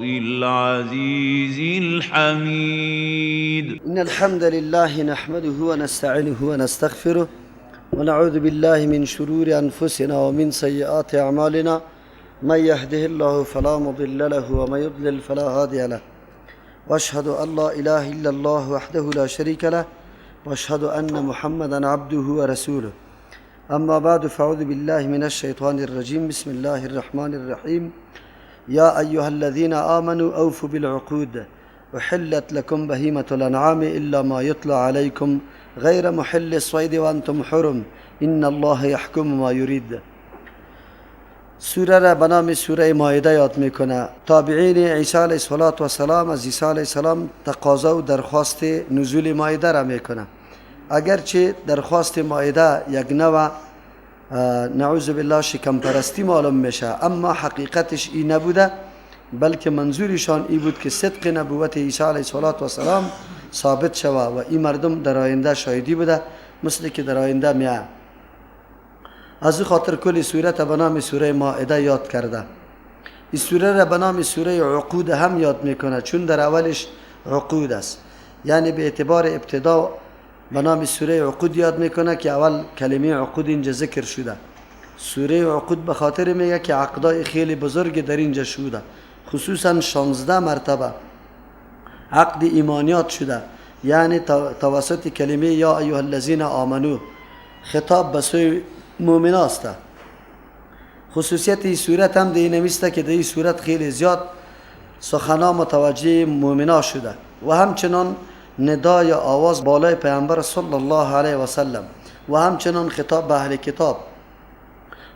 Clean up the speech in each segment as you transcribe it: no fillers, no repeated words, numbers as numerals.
العزيز الحميد. إن الحمد لله نحمده ونستعينه ونستغفره ونعوذ بالله من شرور أنفسنا ومن سيئات أعمالنا. من يهده الله فلا مضل له ومن يضلل فلا هادي له. وأشهد أن لا إله إلا الله وحده لا شريك له وأشهد أن محمدا عبده ورسوله. أما بعد فأعوذ بالله من الشيطان الرجيم. بسم الله الرحمن الرحيم. يا أيها الذين آمنوا أوفوا بالعقود أحلت لكم بهيمة الأنعام إلا ما يطلع عليكم غير محل الصيد وأنتم حرم إن الله يحكم ما يريد. سوره را به نام سوره مائده یاد میکنه. تابعین عیسی علیه السلام از عیسی علیه السلام تقاضا و درخواست نزول مائده را میکنه. اگرچه درخواست مائده یک نوع نعوذ بالله شکم پرستی معلوم میشه، اما حقیقتش این نبوده، بلکه منظورشان این بود که صدق نبوت عیسی علیه السلام ثابت شوه و این مردم در آینده شاهدی بوده، مثل که در آینده میاد. از خاطر کل سورت به نام سوره مائده یاد کرده. این سوره را به نام سوره عقود هم یاد میکنه، چون در اولش عقود است. یعنی به اعتبار ابتدا به نام سوره عقود یاد میکنه که اول کلمه عقود اینجا ذکر شده. سوره عقود به خاطر میگه که عقدای خیلی بزرگ در اینجا شده، خصوصا 16 مرتبه عقد ایمانیات شده، یعنی توسط کلمه یا ایها الذین آمنو خطاب به سوی مؤمن است. خصوصیت این صورت هم ده نمیسته که در این صورت خیلی زیاد سخنا متوجه مؤمنا شده و همچنان ندای آواز بالای پیامبر صلی الله علیه و سلم و همچنان خطاب به اهل کتاب.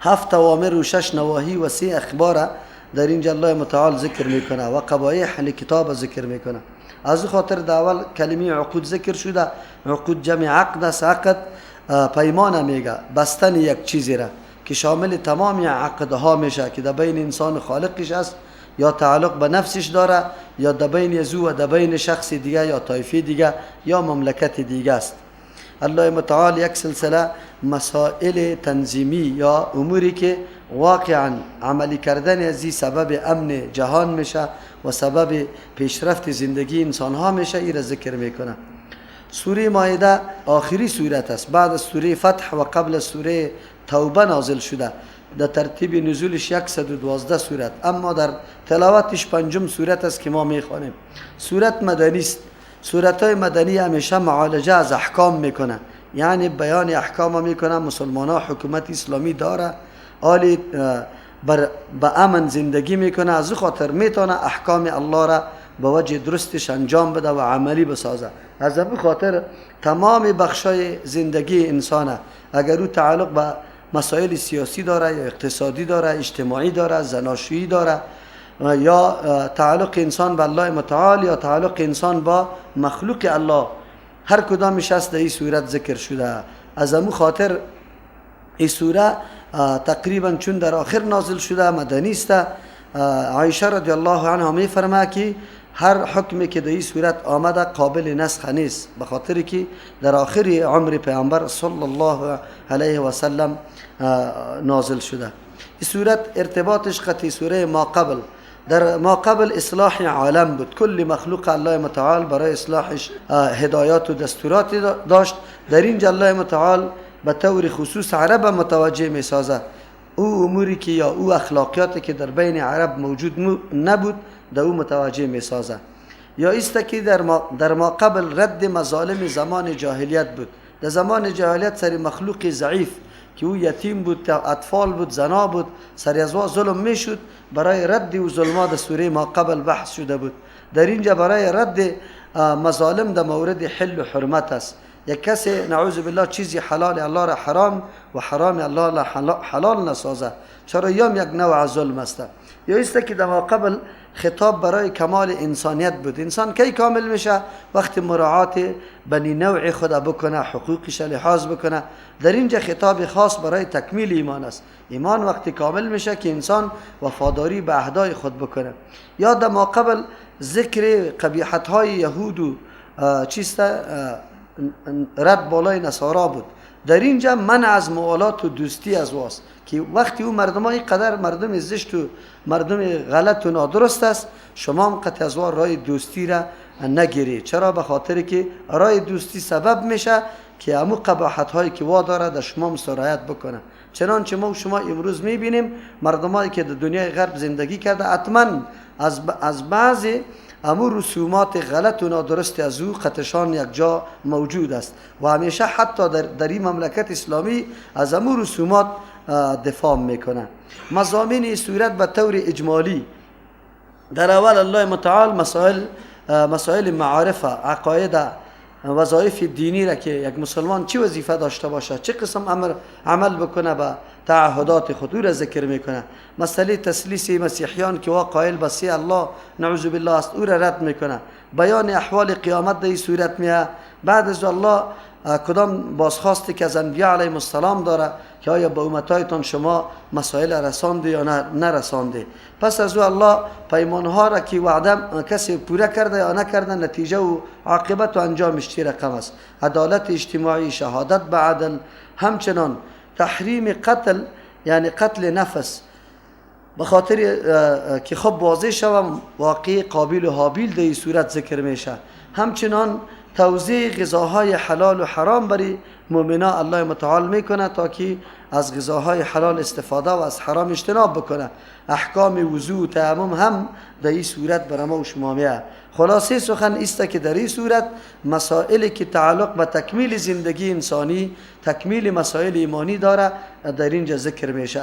7 اوامر و 6 نواهی و 3 اخبار در اینجا الله متعال ذکر میکنه و قبایح اهل کتاب ذکر میکنه. از خاطر در اول کلمه عقود ذکر شده. عقود جمع عقد است. عقد پیمان میگه، بستن یک چیزی را که شامل تمامی عقدها میشه که در بین انسان و خالقش است، یا تعلق به نفسش داره، یا در بین یزو و در بین شخص دیگه یا طایفه دیگه یا مملکت دیگه است. الله متعال یک سلسله مسائل تنظیمی یا اموری که واقعا عملی کردن از این سبب امن جهان میشه و سبب پیشرفت زندگی انسان ها میشه، این را ذکر میکنه. سوره مائده آخری سورت است، بعد از سوره فتح و قبل از سوره توبه نازل شده. در ترتیب نزولش 112 سورت، اما در تلاوتش 5م سورت است که ما میخوانیم. سورت مدنی است. سورت های مدنی همیشه معالجه از احکام میکنه، یعنی بیان احکام میکنه. مسلمان ها حکومت اسلامی داره، آلی به امن زندگی میکنه، از خاطر میتونه احکام الله را به وجه درستش انجام بده و عملی بسازه. از این خاطر تمام بخشای زندگی انسانه، اگر او تعلق به مسائل سیاسی داره یا اقتصادی داره، اجتماعی داره، زناشویی داره، یا تعلق انسان به الله متعال یا تعلق انسان با مخلوق الله، هر کدامش است در این صورت ذکر شده. از این خاطر این سوره تقریبا چون در آخر نازل شده مدنی است. عایشه رضی الله عنها می فرماید که هر حکمی که در این صورت آمده قابل نسخ نیست، به خاطر که در آخر عمر پیامبر صلی الله علیه و سلم نازل شده. این صورت ارتباطش قطعی سوره ما قبل. در ما قبل اصلاح عالم بود، کل مخلوق الله متعال برای اصلاحش هدایات و دستورات داشت. در اینجا الله متعال به طور خصوص عرب متوجه می سازه. او اموری که یا او اخلاقیاتی که در بین عرب موجود نبود در او متوجه می سازه. یا است که در ما قبل رد مظالم زمان جاهلیت بود. در زمان جاهلیت سری مخلوق ضعیف که او یتیم بود، اطفال بود، زنا بود، سری از ظلم می شد، برای رد و ظلمات سوره ما قبل بحث شده بود. در اینجا برای رد مظالم در مورد حل و حرمت است. یک کسی نعوذ بالله چیزی حلال الله را حرام و حرام الله را حلال نسازه، چرا یک نوع ظلم است. یا است که در ما قبل خطاب برای کمال انسانیت بود. انسان کی کامل میشه؟ وقتی مراعات بنی نوع خود بکنه، حقوقش لحاظ بکنه. در اینجا خطاب خاص برای تکمیل ایمان است. ایمان وقتی کامل میشه که انسان وفاداری به عهدای خود بکنه. یا در ما قبل ذکر قبیحت های یهود و چیست رد بالای نصارا بود. در اینجا من از موالات و دوستی از واست که وقتی او مردم های قدر مردم زشت و مردم غلط و نادرست است، شما هم قطع از راه دوستی را نگیری. چرا؟ به خاطر که راه دوستی سبب میشه که همو قباحت هایی که وا داره در شما سرایت بکنه. چنانچه ما و شما امروز میبینیم مردمایی که در دنیای غرب زندگی کرده حتما از بعضی امو رسومات غلط و نادرست از او قطشان یک جا موجود است و همیشه حتی در این مملکت اسلامی از امو رسومات دفاع میکنه. مضامین صورت به طور اجمالی در اول الله متعال مسائل معارف، عقاید، وظایف دینی را که یک مسلمان چی وظیفه داشته باشه، چه قسم عمل بکنه به تعهدات خود را ذکر میکنه. مسئله تسلیس مسیحیان که قائل به سی الله نعوذ بالله است او را رد میکنه. بیان احوال قیامت در این صورت میه. بعد از الله کدام بازخواستی که از انبیاء علیهم السلام داره که آیا به امتایتان شما مسائل رسانده یا نرسانده. پس از او الله پیمانها را که وعده کسی پوره کرده یا نکرده نتیجه و عاقبت و انجامش چی رقم است. عدالت اجتماعی، شهادت به عدل، همچنان تحریم قتل یعنی قتل نفس به خاطر که خب واضح شوم واقعی قابیل و حابیل در این صورت ذکر میشه. همچنان توزیع غذاهای حلال و حرام برای مؤمنان الله متعال میکنه تا که از غذاهای حلال استفاده و از حرام اجتناب بکنه. احکام وضو و تیمم هم در این صورت بر ما و شما میه. خلاصه سخن است که در این صورت مسائلی که تعلق به تکمیل زندگی انسانی، تکمیل مسائل ایمانی داره در اینجا ذکر میشه.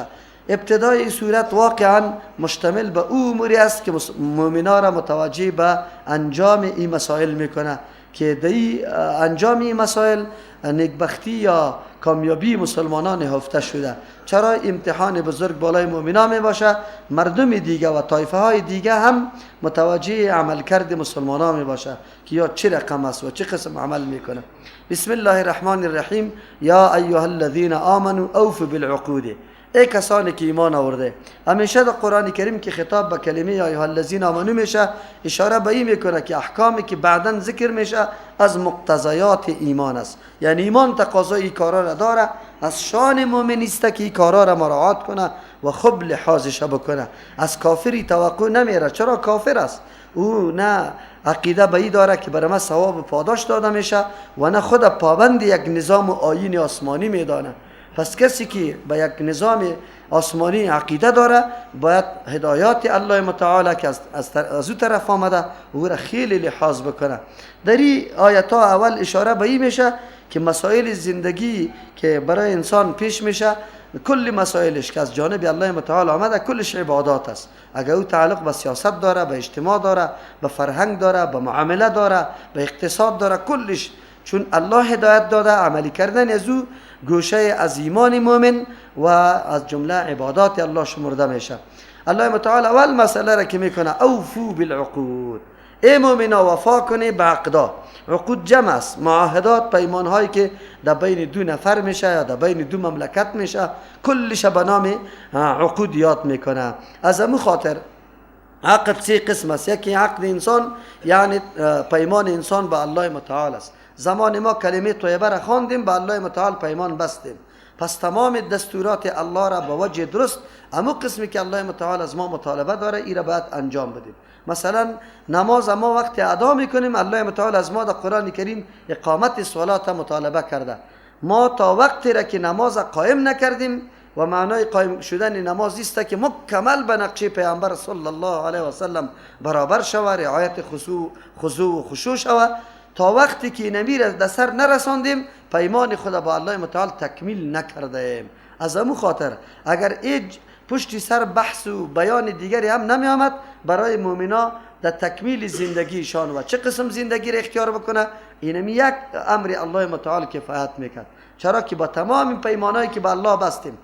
ابتدای این صورت واقعا مشتمل به او اموری است که مؤمنان را متوجه به انجام این مسائل میکنه که در انجام این مسائل نیکبختی یا کامیابی مسلمانان نهفته شده. چرا؟ امتحان بزرگ بالای مؤمنان می باشه. مردم دیگه و طایفه های دیگه هم متوجه عملکرد مسلمانان می باشه که یا چه رقم است و چه قسم عمل میکنه. بسم الله الرحمن الرحیم. یا ایها الذین آمنوا اوفوا بالعقود. ای کسانی که ایمان آورده. همیشه در قرآن کریم که خطاب به کلمه یا ایها الذین آمنو میشه اشاره به این میکنه که احکامی که بعداً ذکر میشه از مقتضیات ایمان است. یعنی ایمان تقاضای این کارا را داره، از شان مؤمن است که این کارا را مراعات کنه و خوب لحاظش بکنه. از کافری توقع نمیره. چرا؟ کافر است. او نه عقیده به این داره که برای ما ثواب و پاداش داده میشه و نه خود پابند یک نظام و آیین آسمانی میدانه. پس کسی که به یک نظام آسمانی عقیده داره باید هدایات الله متعال که از او طرف آمده او را خیلی لحاظ بکنه. در این آیات ها اول اشاره به این میشه که مسائل زندگی که برای انسان پیش میشه کل مسائلش که از جانب الله متعال آمده کلش عبادات است. اگر او تعلق به سیاست داره، به اجتماع داره، به فرهنگ داره، به معامله داره، به اقتصاد داره، کلش چون الله هدایت داده عملی کردن از او گوشه از ایمان مؤمن و از جمله عبادات الله شمرده میشه. الله متعال اول مسئله را که میکنه اوفو بالعقود. ای مؤمنا وفا کنی به عقدا. عقود جمع است، معاهدات، پیمان هایی که در بین دو نفر میشه یا در بین دو مملکت میشه کلش به نام عقود یاد میکنه. از همون خاطر عقد سه قسم است. یکی عقد انسان یعنی پیمان انسان به الله متعال است. زمان ما کلمه طیبه را خواندیم به الله متعال پیمان بستیم. پس تمام دستورات الله را به وجه درست همون قسمی که الله متعال از ما مطالبه داره ای را باید انجام بدیم. مثلا نماز ما وقتی ادا میکنیم الله متعال از ما در قرآن کریم اقامت صلات مطالبه کرده. ما تا وقتی را که نماز قائم نکردیم و معنای قائم شدن نماز است که مکمل به نقشه پیامبر صلی الله علیه و سلم برابر شود، رعایت خضوع و خشوع شود، تا وقتی که نمی را در سر نرساندیم پیمان خود با الله متعال تکمیل نکردیم. از همون خاطر اگر پشت سر بحث و بیان دیگری هم نمی آمد برای مؤمنا در تکمیل زندگیشان و چه قسم زندگی را اختیار بکنه اینمی یک امر الله متعال کفایت میکرد. چرا که با تمام پیمانایی که با الله بستیم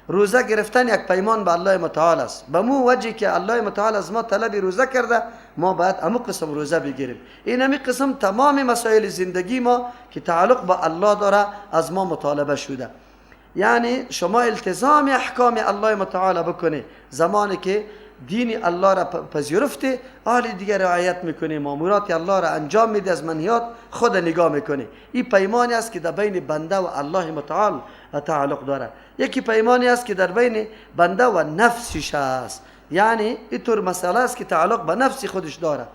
روزه گرفتن یک پیمان به الله متعال است. به مو وجهی که الله متعال از ما طلب روزه کرده ما باید همون قسم روزه بگیریم. این همین قسم تمام مسائل زندگی ما که تعلق با الله داره از ما مطالبه شده. یعنی شما التزام احکام الله متعال بکنی زمانی که دین الله را پذیرفته، حال دیگر رعایت میکنه، مامورات الله را انجام میده، از منهیات خود نگاه میکنه. این پیمانی است که در بین بنده و الله متعال تعلق داره. یکی پیمانی است که در بین بنده و نفسش است، یعنی اینطور مسئله است که تعلق به نفس خودش داره.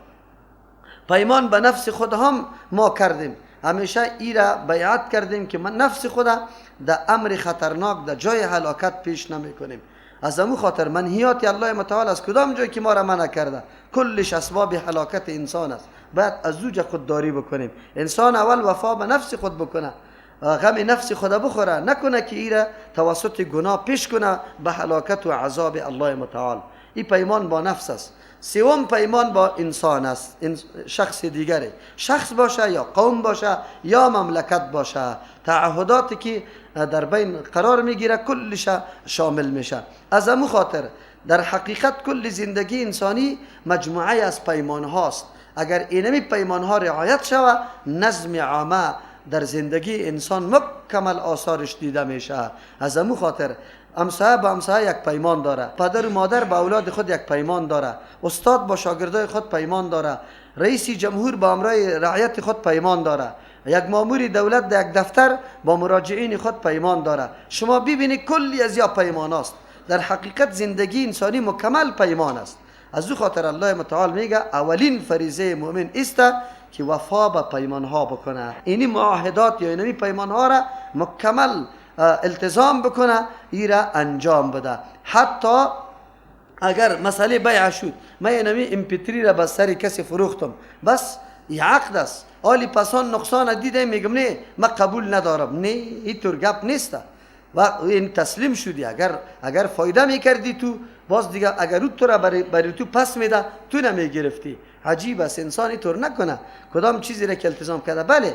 پیمان به نفس خود هم ما کردیم، همیشه ای را بیعت کردیم که من نفس خدا در امر خطرناک در جای هلاکت پیش نمی کنیم. از امو خاطر منهیات الله متعال از کدام جای که ما را منع کرده کلش اسباب هلاکت انسان است، باید از اوج خودداری بکنیم. انسان اول وفا به نفس خود بکنه، غم نفس خدا بخوره، نکنه که ای را توسط گناه پیش کنه به هلاکت و عذاب الله متعال. این پیمان با نفس است. سوم پیمان با انسان است، شخص دیگره، شخص باشه یا قوم باشه یا مملکت باشه، تعهداتی که در بین قرار میگیره کلش شامل میشه. از امو خاطر در حقیقت کل زندگی انسانی مجموعه از پیمان هاست. اگر اینمی پیمان ها رعایت شود، نظم عامه در زندگی انسان مکمل آثارش دیده میشه. از امو خاطر همسایه با همسایه یک پیمان داره، پدر و مادر با اولاد خود یک پیمان داره، استاد با شاگردای خود پیمان داره، رئیس جمهور با امرای رعیت خود پیمان داره، یک مامور دولت در یک دفتر با مراجعین خود پیمان داره. شما ببینید کلی از یا پیمان است. در حقیقت زندگی انسانی مکمل پیمان است. از او خاطر الله متعال میگه اولین فریضه مؤمن است که وفا به پیمان ها بکنه. اینی معاهدات یا اینی پیمان ها را مکمل التزام بکنه، ای را انجام بده. حتی اگر مسئله بیع شد، من اینمی امپیتری را به سر کسی فروختم، بس این عقد است، آلی پسان نقصان دیده میگم نه من قبول ندارم، نه این طور گپ نیست و این تسلیم شدی. اگر فایده میکردی تو، باز دیگه اگر تو را برای تو پس میده، تو نمیگرفتی. عجیب است انسان اینطور نکنه، کدام چیزی را که التزام کرده. بله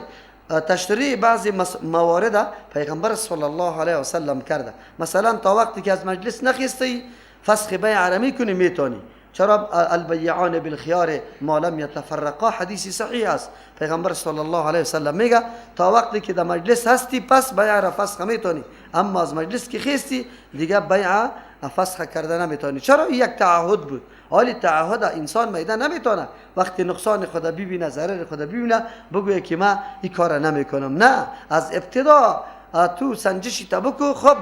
تشریع بعضی موارد پیغمبر صلی الله علیه و سلم کرده. مثلا تا وقتی که از مجلس نخیستی فسخ بیع را میکنی میتونی. چرا؟ البیعان بالخیار ما لم یتفرقا، حدیثی صحیح است. پیغمبر صلی الله علیه و سلم میگه تا وقتی که در مجلس هستی پس بیع را فسخ میتونی، اما از مجلس که خیستی دیگه بیع فسخ کرده نمیتونی. چرا؟ این یک تعهد بود. حالی تعهد انسان میده نمیتونه وقتی نقصان خدا ببینه، ضرر خدا ببینه، بگویه که من این کار نمیکنم. نه، از ابتدا تو سنجشی تا بکو، خب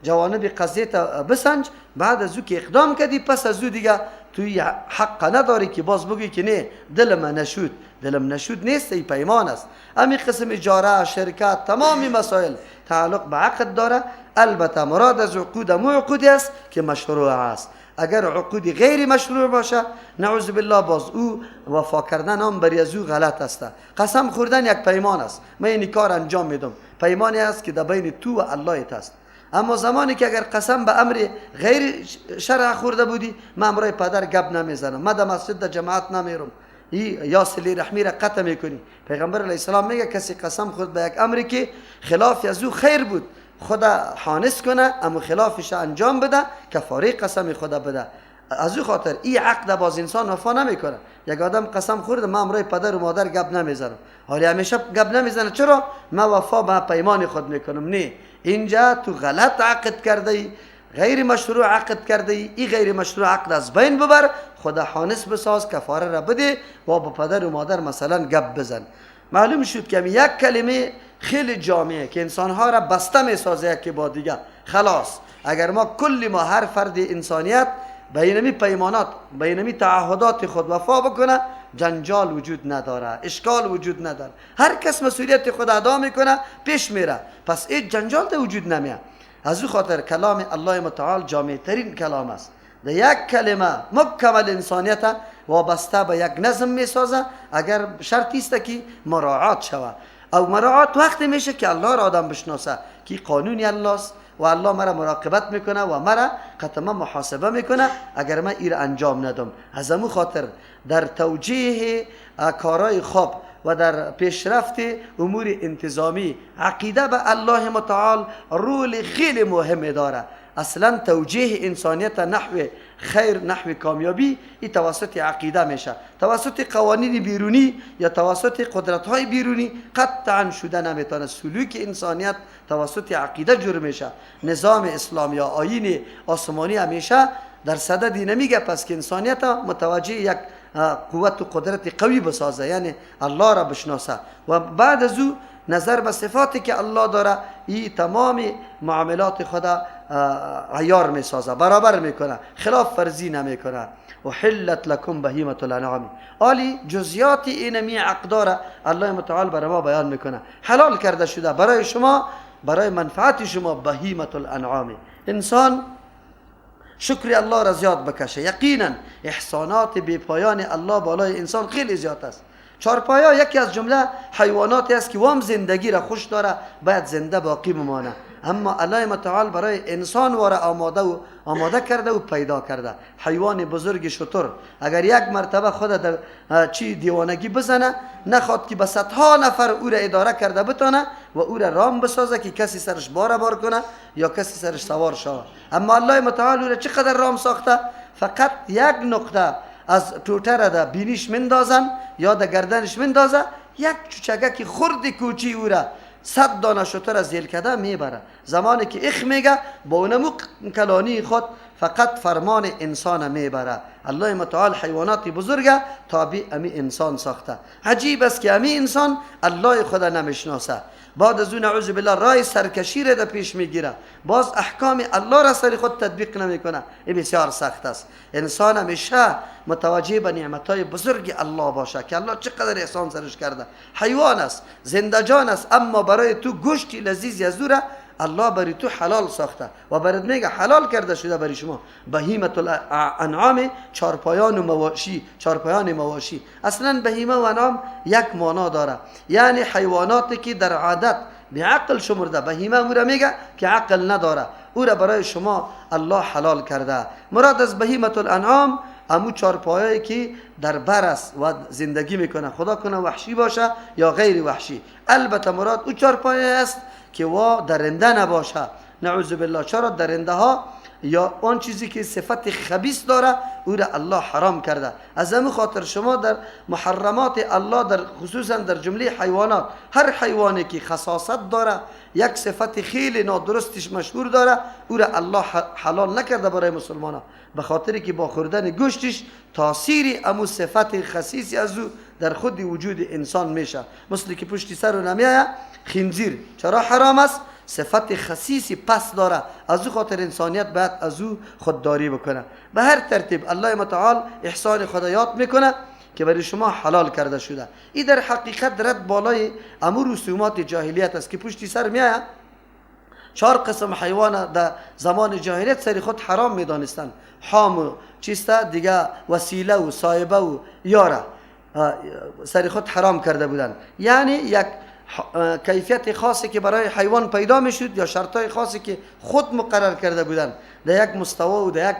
جوانب قضیه تا بسنج، بعد از او که اقدام کردی پس از او دیگه توی حق نداری که باز بگی که نه دلم نشود. دلم نشود نیست، این پیمان است. همین قسم اجاره، شرکت، تمامی مسائل تعلق به عقد داره. البته مراد از عقود مو عقودی است که مشروع است. اگر عقودی غیر مشروع باشه، نعوذ بالله، باز او وفا کردن هم بری از او غلط است. قسم خوردن یک پیمان است، من این کار انجام میدم، پیمانی است که در بین تو و الله است. اما زمانی که اگر قسم به امر غیر شرع خورده بودی، من امرای پدر گپ نمیزنم، من در مسجد در جماعت نمیرم، یا صله رحمی را قطع میکنی. پیغمبر علیه السلام میگه کسی قسم خورد به یک امری که خلاف از او خیر بود، خدا حانس کنه اما خلافش انجام بده، کفاره قسم خدا بده. از او خاطر این عقد باز انسان وفا نمیکنه. یک آدم قسم خورد من امرای پدر و مادر گپ نمیزنم، حالی همیشه گپ نمیزنه. چرا؟ من وفا به پیمان خود میکنم. نه، اینجا تو غلط عقد کرده ای، غیر مشروع عقد کرده ای. این غیر مشروع عقد از بین ببر، خدا حانس بساز، کفاره را بده و با پدر و مادر مثلا گپ بزن. معلوم شد که یک کلمه خیلی جامعه که انسانها را بسته میسازه که با دیگه. خلاص اگر ما هر فرد انسانیت بینمی پیمانات، بینمی تعهدات خود وفا بکنه، جنجال وجود نداره، اشکال وجود نداره، هر کس مسئولیت خود ادا میکنه، پیش میره، پس این جنجال ده وجود نمیاد. از او خاطر کلام الله متعال جامع ترین کلام است. در یک کلمه مکمل انسانیت وابسته به یک نظم میسازه، اگر شرطی است که مراعات شود. او مراعات وقتی میشه که الله را آدم بشناسه که قانونی الله است و الله مرا مراقبت میکنه و مرا قطعا محاسبه میکنه اگر من این را انجام ندم. از امو خاطر در توجیه کارهای خوب و در پیشرفت امور انتظامی عقیده به الله متعال رول خیلی مهم داره. اصلا توجیه انسانیت نحو خیر، نحو کامیابی، این توسط عقیده میشه. توسط قوانین بیرونی یا توسط قدرت‌های بیرونی قطعا شده نمیتونه. سلوک انسانیت توسط عقیده جور میشه. نظام اسلام یا آیین آسمانی همیشه در صدد نمیگه پس که انسانیت متوجه یک قوت و قدرت قوی بسازه، یعنی الله را بشناسه و بعد از او نظر به صفاتی که الله داره این تمام معاملات خدا عیار میسازه، برابر میکنه، خلاف ورزی نمیکنه. و حلت لکم بهیمة الانعام. آلی جزیات اینمی اقدار الله متعال برای ما بیان میکنه. حلال کرده شده برای شما، برای منفعت شما بهیمة الانعام. انسان شکر الله را زیاد بکشه. یقینا احسانات بی پایان الله بالای انسان خیلی زیاد است. چارپایا یکی از جمله حیواناتی است که وام زندگی را خوش داره، باید زنده باقی بمانه، اما الله متعال برای انسان واره آماده کرده و پیدا کرده. حیوان بزرگ شتر اگر یک مرتبه خود در دیوانگی بزنه، نخواد که به صدها نفر او را اداره کرده بتانه و او را رام بسازه که کسی سرش بار کنه یا کسی سرش سوار شود. اما الله متعال او را چقدر رام ساخته، فقط یک نقطه از توته را در بینیش مندازن یا در گردنش مندازه، یک چوچگکی خرد کوچی او را 100 دانه شتر از زیل کده میبره. زمانی که اخ میگه با اونمو کلانی خود فقط فرمان انسان میبره. الله متعال حیواناتی بزرگه تابع امی انسان ساخته. عجیب است که امی انسان الله خدا نمیشناسه، بعد از اون نعوذ بالله رای سرکشی را در پیش میگیره، باز احکام الله را سر خود تطبیق نمیکنه. این بسیار سخت است. انسان همیشه متوجه به نعمتهای بزرگ الله باشه که الله چقدر احسان سرش کرده. حیوان است، زنده جان است، اما برای تو گوشت لذیذ از او را الله برای تو حلال ساخته و برات میگه حلال کرده شده برای شما بهیمة الانعام، چارپایان و مواشی. چارپایان مواشی اصلا بهیمه و انعام یک معنا داره، یعنی حیواناتی که در عادت به عقل شمرده. بهیمه او را میگه که عقل نداره، او را برای شما الله حلال کرده. مراد از بهیمة الانعام امو چارپایایی که در بر است و زندگی میکنه، خدا کنه وحشی باشه یا غیر وحشی. البته مراد او چارپایه است که وا درنده نباشه، نعوذ بالله. چرا درنده ها یا آن چیزی که صفت خبیث داره او را الله حرام کرده. از همین خاطر شما در محرمات الله، در خصوصا در جمله حیوانات، هر حیوانی که خصاصت داره، یک صفت خیلی نادرستش مشهور داره، او را الله حلال نکرده برای مسلمان ها، به خاطری که با خوردن گوشتش تاثیر امو صفت خسیسی از او در خود وجود انسان میشه. مثل که پشت سر رو نمیایه خنزیر، چرا حرام است؟ صفت خسیسی پس داره، از او خاطر انسانیت باید از او خودداری بکنه. به هر ترتیب الله متعال احسان خدا یاد میکنه که برای شما حلال کرده شده. این در حقیقت رد بالای امور رسومات جاهلیت است که پشت سر میایه 4 قسم حیوان در زمان جاهلیت سری خود حرام میدانستن. حام چیسته دیگه، وسیله و صایبه و یاره سری خود حرام کرده بودن. یعنی یک کیفیت خاصی که برای حیوان پیدا میشد یا شرطای خاصی که خود مقرر کرده بودن در یک مستوى و در یک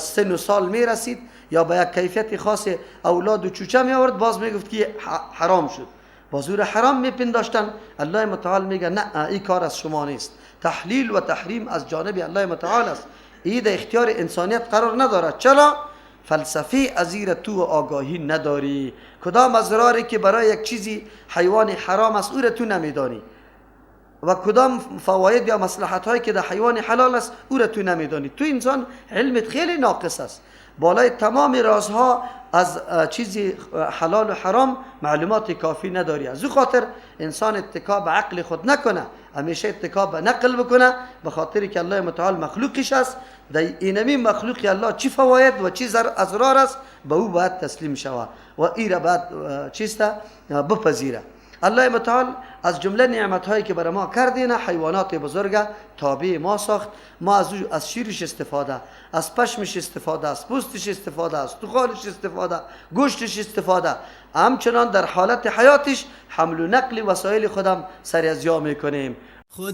سن و سال میرسید یا به یک کیفیت خاص اولاد و چوچه می آورد، باز میگفت که حرام شد، باز او را حرام میپنداشتن. الله متعال میگه نه، این کار از شما نیست. تحلیل و تحریم از جانب الله متعال است، این در اختیار انسانیت قرار نداره. چرا؟ فلسفه ازیر تو آگاهی نداری. کدام ازراری که برای یک چیزی حیوان حرام است او را تو نمیدانی و کدام فواید یا مصلحت هایی که در حیوان حلال است او را تو نمیدانی. تو انسان علمت خیلی ناقص است، بالای تمام رازها از چیزی حلال و حرام معلومات کافی نداری. از او خاطر انسان اتکا به عقل خود نکنه، همیشه اتکا به نقل بکنه، به خاطری که الله متعال مخلوقش است. در اینمی مخلوق الله چی فواید و چی اضرار است به او باید تسلیم شود و این را باید چیسته بپذیره. الله متعال از جمله نعمت هایی که برای ما کردین حیوانات بزرگ تابع ما ساخت. ما از شیرش استفاده، از پشمش استفاده، از پوستش استفاده، از طحالش استفاده، گوشتش استفاده، همچنان در حالت حیاتش حمل و نقل وسایل خودم سر از یا میکنیم.